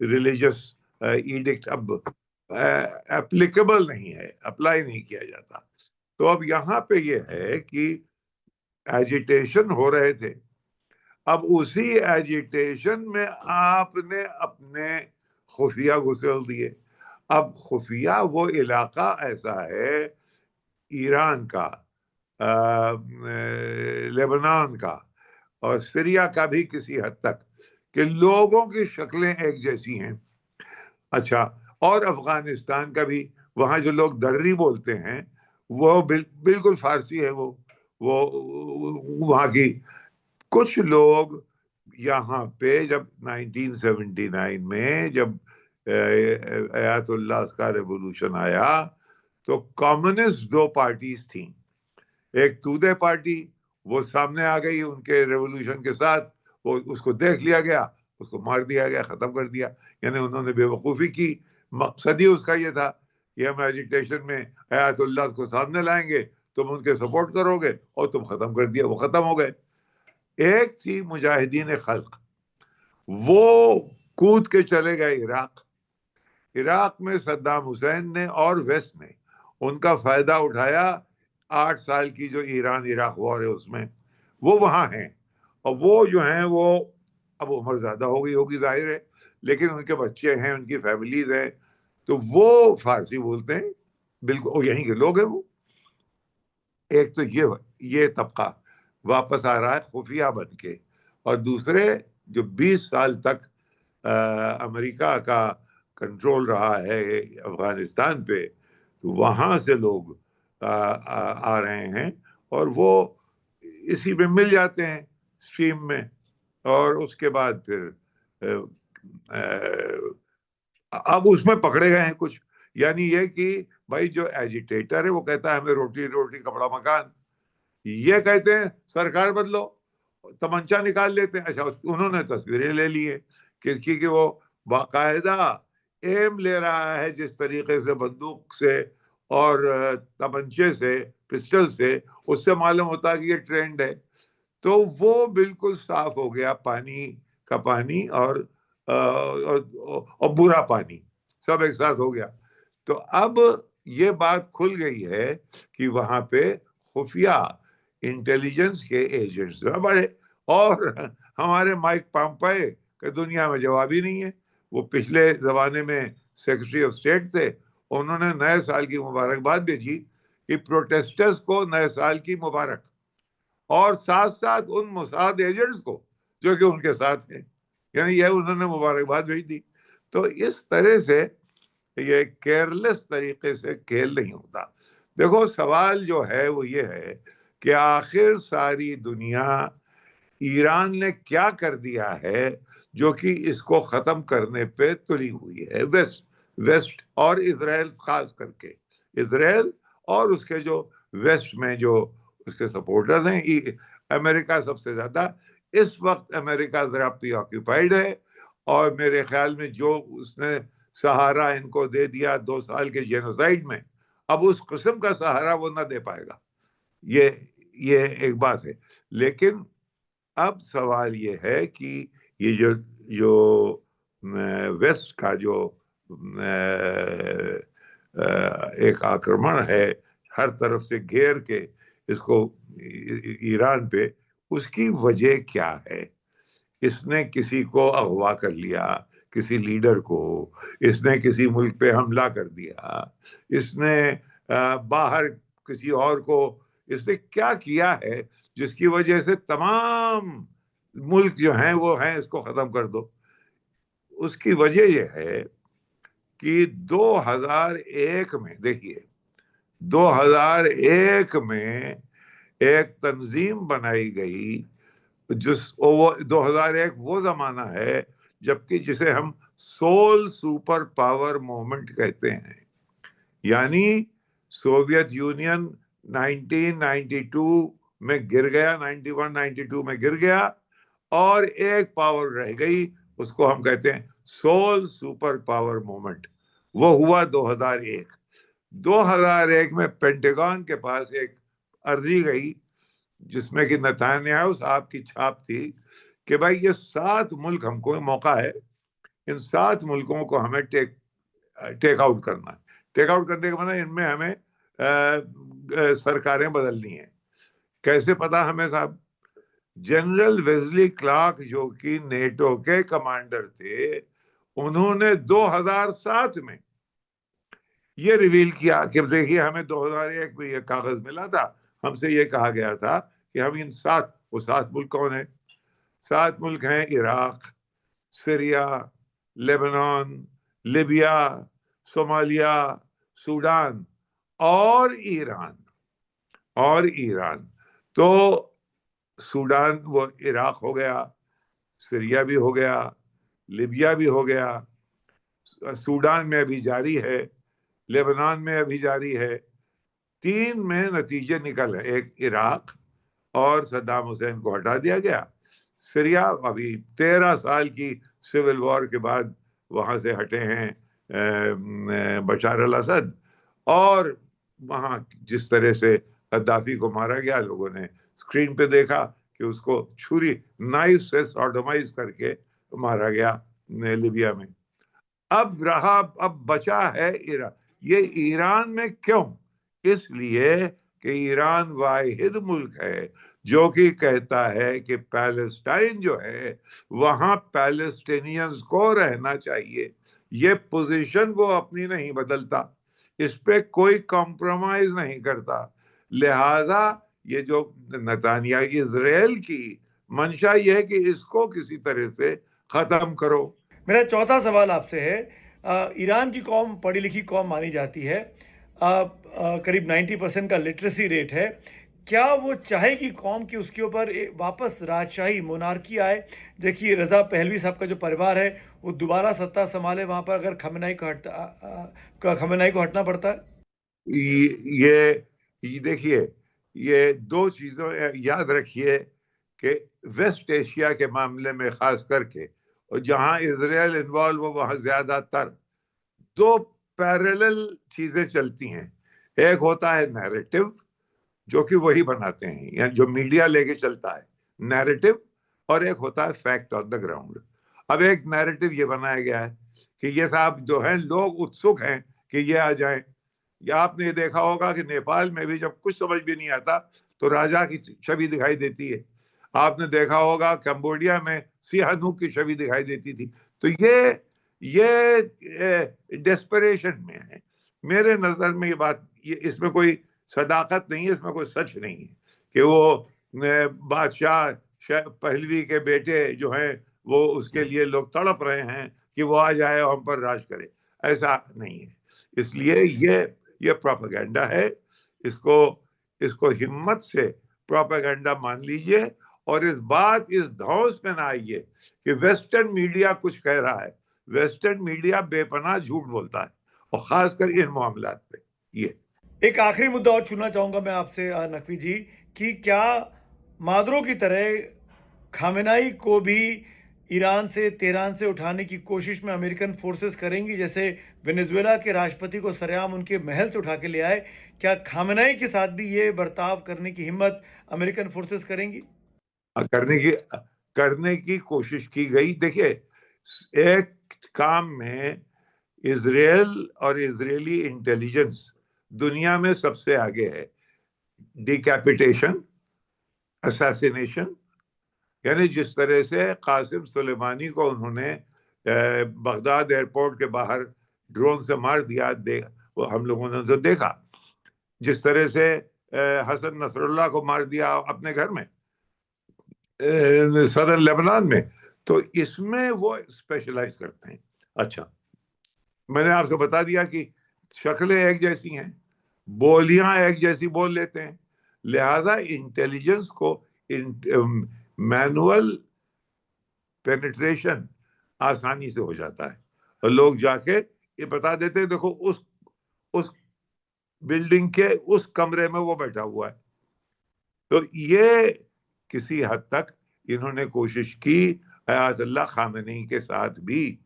Religious addict اب applicable نہیں ہے، اپلائی نہیں کیا جاتا. تو اب یہاں پہ یہ ہے کہ ایجیٹیشن ہو رہے تھے، اب اسی ایجیٹیشن میں آپ نے اپنے خفیہ گھسل دیے. اب خفیہ وہ علاقہ ایسا ہے ایران کا، لیبنان کا اور سیریا کا بھی کسی حد تک، کہ لوگوں کی شکلیں ایک جیسی ہیں. اچھا، اور افغانستان کا بھی، وہاں جو لوگ دری بولتے ہیں وہ بالکل فارسی ہے. وہ وہاں کی کچھ لوگ یہاں پہ جب 1979 میں جب آیت اللہ کا ریولوشن آیا تو کمیونسٹ دو پارٹیز تھیں. ایک تودے پارٹی، وہ سامنے آ گئی ان کے ریولوشن کے ساتھ، وہ اس کو دیکھ لیا گیا، اس کو مار دیا گیا، ختم کر دیا. یعنی انہوں نے بے وقوفی کی. مقصد ہی اس کا یہ تھا کہ ہم ایجیٹیشن میں آیت اللہ کو سامنے لائیں گے، تم ان کے سپورٹ کرو گے اور تم ختم کر دیا. وہ ختم ہو گئے. ایک تھی مجاہدین خلق، وہ کود کے چلے گئے عراق میں. صدام حسین نے اور ویسٹ نے ان کا فائدہ اٹھایا. 8 سال کی جو ایران عراق وار ہے اس میں وہ وہاں ہیں، اور وہ جو ہیں وہ اب عمر زیادہ ہو گئی ہوگی ظاہر ہے، لیکن ان کے بچے ہیں، ان کی فیملیز ہیں، تو وہ فارسی بولتے ہیں بالکل، یہیں کے لوگ ہیں وہ. ایک تو یہ طبقہ واپس آ رہا ہے خفیہ بن کے، اور دوسرے جو 20 سال تک امریکہ کا کنٹرول رہا ہے افغانستان پہ، تو وہاں سے لوگ آ رہے ہیں اور وہ اسی میں مل جاتے ہیں اسٹریم میں، اور اس کے بعد پھر اب اس میں پکڑے گئے ہیں کچھ. یعنی یہ کہ بھائی جو ایجیٹیٹر ہے وہ کہتا ہے ہمیں روٹی روٹی کپڑا مکان، یہ کہتے ہیں سرکار بدلو، تمنچا نکال لیتے ہیں. اچھا، انہوں نے تصویریں لے لی ہیں کہ وہ باقاعدہ ایم لے رہا ہے جس طریقے سے بندوق سے اور تمنچے سے، پسٹل سے، اس سے معلوم ہوتا ہے کہ یہ ٹرینڈ ہے. تو وہ بالکل صاف ہو گیا، پانی کا پانی اور برا پانی سب ایک ساتھ ہو گیا. تو اب یہ بات کھل گئی ہے کہ وہاں پہ خفیہ انٹیلیجنس کے ایجنٹس بڑے، اور ہمارے مائک پامپے کہ دنیا میں جواب ہی نہیں ہے. وہ پچھلے زمانے میں سیکرٹری آف اسٹیٹ تھے، انہوں نے نئے سال کی مبارکباد بھیجی کہ پروٹیسٹرز کو نئے سال کی مبارک، اور ساتھ ساتھ ان موساد ایجنٹس کو جو کہ ان کے ساتھ ہیں، یعنی یہ انہوں نے مبارکباد بھیج دی. تو اس طرح سے یہ کیئرلیس طریقے سے کھیل نہیں ہوتا. دیکھو سوال جو ہے وہ یہ ہے کہ آخر ساری دنیا ایران نے کیا کر دیا ہے جو کہ اس کو ختم کرنے پہ تلی ہوئی ہے. ویسٹ اور اسرائیل، خاص کر کے اسرائیل اور اس کے جو ویسٹ میں جو اس کے سپورٹرز ہیں، امریکہ سب سے زیادہ. اس وقت امریکہ ذرا پری آکیوپائڈ ہے، اور میرے خیال میں جو اس نے سہارا ان کو دے دیا 2 سال کے جینوسائیڈ میں، اب اس قسم کا سہارا وہ نہ دے پائے گا. یہ ایک بات ہے. لیکن اب سوال یہ ہے کہ یہ جو ویسٹ کا جو ایک آکرمن ہے ہر طرف سے گھیر کے اس کو ایران پہ، اس کی وجہ کیا ہے؟ اس نے کسی کو اغوا کر لیا، کسی لیڈر کو، اس نے کسی ملک پہ حملہ کر دیا، اس نے باہر کسی اور کو، اس نے کیا کیا ہے جس کی وجہ سے تمام ملک جو ہیں وہ ہیں اس کو ختم کر دو؟ اس کی وجہ یہ ہے کہ 2001 میں، دیکھیے 2001 میں ایک تنظیم بنائی گئی، 2001 وہ زمانہ ہے جبکہ جسے ہم سول سپر پاور موومنٹ کہتے ہیں. یعنی سوویت یونین 1992 میں گر گیا، 91 92 میں گر گیا، اور ایک پاور رہ گئی، اس کو ہم کہتے ہیں سول سپر پاور موومنٹ. وہ ہوا 2001. 2001 میں پینٹاگون کے پاس ایک عرضی گئی جس میں کہ نتانیاہو صاحب کی چھاپ تھی کہ بھائی یہ 7 ملک ہم کو موقع ہے، ان 7 ملکوں کو ہمیں ٹیک آؤٹ کرنا ہے. ٹیک آؤٹ کرنے کا مطلب ان میں ہمیں سرکاریں بدلنی ہیں. کیسے پتا ہمیں صاحب؟ جنرل ویزلی کلارک جو کہ نیٹو کے کمانڈر تھے، انہوں نے 2007 میں یہ ریویل کیا کہ دیکھیے ہمیں 2001 میں یہ کاغذ ملا تھا، ہم سے یہ کہا گیا تھا کہ ہم ان 7 ملک کون ہیں؟ 7 ملک ہیں: Iraq, Syria, Lebanon, Libya, Somalia, Sudan اور ایران. تو سوڈان وہ عراق ہو گیا، سیریا بھی ہو گیا، لیبیا بھی ہو گیا، سوڈان میں ابھی جاری ہے، لیبنان میں ابھی جاری ہے. 3 میں نتیجے نکل ہے: ایک عراق اور صدام حسین کو ہٹا دیا گیا، سیریا ابھی 13 سال کی سول وار کے بعد وہاں سے ہٹے ہیں بشار الاسد، اور وہاں جس طرح سے غدافی کو مارا گیا، لوگوں نے اسکرین پہ دیکھا کہ اس کو چھری نائف سے سوڈومائز کر کے مارا گیا لیبیا میں. اب بچا ہے ایران. یہ ایران میں کیوں؟ اس لیے کہ ایران واحد ملک ہے جو کہ کہتا ہے کہ پیلسٹائن جو ہے وہاں پیلسٹینینز کو رہنا چاہیے. یہ پوزیشن وہ اپنی نہیں بدلتا، اس پہ کوئی کمپرومائز نہیں کرتا. لہذا یہ جو نتانیاہو اسرائیل کی منشا یہ ہے کہ اس کو کسی طرح سے ختم کرو. میرا چوتھا سوال آپ سے ہے، ایران کی قوم پڑھی لکھی قوم مانی جاتی ہے، قریب 90% کا لٹریسی ریٹ ہے. کیا وہ چاہے گی قوم کی اس کے اوپر واپس راجشاہی مونارکی آئے؟ دیکھیے رضا پہلوی صاحب کا جو پریوار ہے وہ دوبارہ سطح سنبھالے وہاں پر، اگر خامنہئی کو ہٹنا پڑتا ہے. یہ دیکھیے، یہ 2 چیزوں یاد رکھیے کہ ویسٹ ایشیا کے معاملے میں خاص کر کے، اور جہاں اسرائیل انوالو ہو وہاں زیادہ تر 2 پیرلل چیزیں چلتی ہیں. ایک ہوتا ہے نیریٹو جو کہ وہی بناتے ہیں، یعنی جو میڈیا لے کے چلتا ہے نیریٹو، اور ایک ہوتا ہے فیکٹ آن دا گراؤنڈ. اب ایک نیریٹو یہ بنایا گیا ہے کہ یہ صاحب جو ہیں لوگ اتسک ہیں کہ یہ آ جائیں. یا آپ نے یہ دیکھا ہوگا کہ نیپال میں بھی جب کچھ سمجھ بھی نہیں آتا تو راجا کی چھوی دکھائی دیتی ہے. آپ نے دیکھا ہوگا کمبوڈیا میں سیاہنوک کی چھوی دکھائی دیتی تھی. تو یہ ڈیسپریشن میں ہے. میرے نظر میں یہ بات، اس میں کوئی صداقت نہیں ہے، اس میں کوئی سچ نہیں ہے کہ وہ بادشاہ پہلوی کے بیٹے جو ہیں وہ اس کے لیے لوگ تڑپ رہے ہیں کہ وہ آ جائے اور ہم پر راج کرے. ایسا نہیں ہے. اس لیے یہ پروپیگنڈا ہے. اس کو ہمت سے پروپیگنڈا مان لیجئے، اور اس دھوس میں نہ آئیے کہ ویسٹرن میڈیا کچھ کہہ رہا ہے. ویسٹرن میڈیا بے پناہ جھوٹ بولتا ہے، اور خاص کر ان معاملات پہ. یہ ایک آخری مدعا اور چھونا چاہوں گا میں آپ سے نقوی جی، کہ کیا مادروں کی طرح خامنہئی کو بھی ایران سے، تہران سے اٹھانے کی کوشش میں امریکن فورسز کریں گی، جیسے وینیزویلا کے راشٹرپتی کو سرعام ان کے محل سے اٹھا کے لے آئے؟ کیا خامنہئی کے ساتھ بھی یہ برتاؤ کرنے کی ہمت امریکن فورسز کریں گی؟ کرنے کی کوشش کی گئی. دیکھیے، ایک کام میں اسرائیل اور اسرائیلی انٹیلیجنس دنیا میں سب سے آگے ہے. ڈیکیپیٹیشن، اساسینیشن، یعنی جس طرح سے قاسم سلیمانی کو انہوں نے بغداد ایئرپورٹ کے باہر ڈرون سے مار دیا، وہ ہم لوگوں نے تو دیکھا. جس طرح سے حسن نصر اللہ کو مار دیا اپنے گھر میں سدر لیبنان میں. تو اس میں وہ اسپیشلائز کرتے ہیں. اچھا، میں نے آپ سے بتا دیا کہ شکلیں ایک جیسی ہیں، بولیاں ایک جیسی بول لیتے ہیں. لہذا انٹیلیجنس کو مینول پینیٹریشن آسانی سے ہو جاتا ہے، اور لوگ جا کے یہ بتا دیتے ہیں دیکھو اس بلڈنگ کے اس کمرے میں وہ بیٹھا ہوا ہے. تو یہ کسی حد تک انہوں نے کوشش کی آیت اللہ خامنہئی کے ساتھ بھی،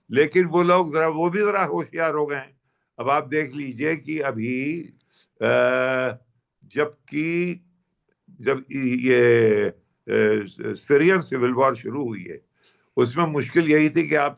لیکن وہ لوگ وہ بھی ذرا ہوشیار ہو گئے ہیں. اب آپ دیکھ لیجئے کہ ابھی جب یہ سیرین سول وار شروع ہوئی ہے، اس میں مشکل یہی تھی کہ آپ